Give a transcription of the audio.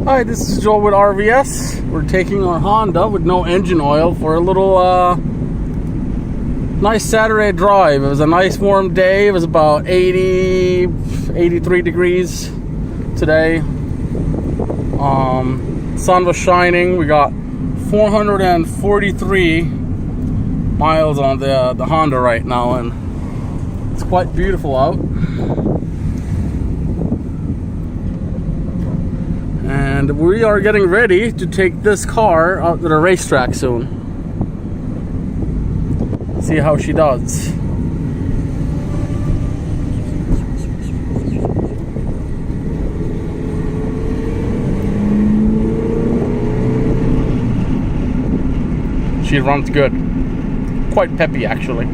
Hi, this is Joel with RVS. We're taking our Honda with no engine oil for a little nice Saturday drive. It was a nice warm day. It was about 83 degrees today. Sun was shining. We got 443 miles on the Honda right now, and it's quite beautiful out. And we are getting ready to take this car out to the racetrack soon. See how she does. She runs good. Quite peppy, actually.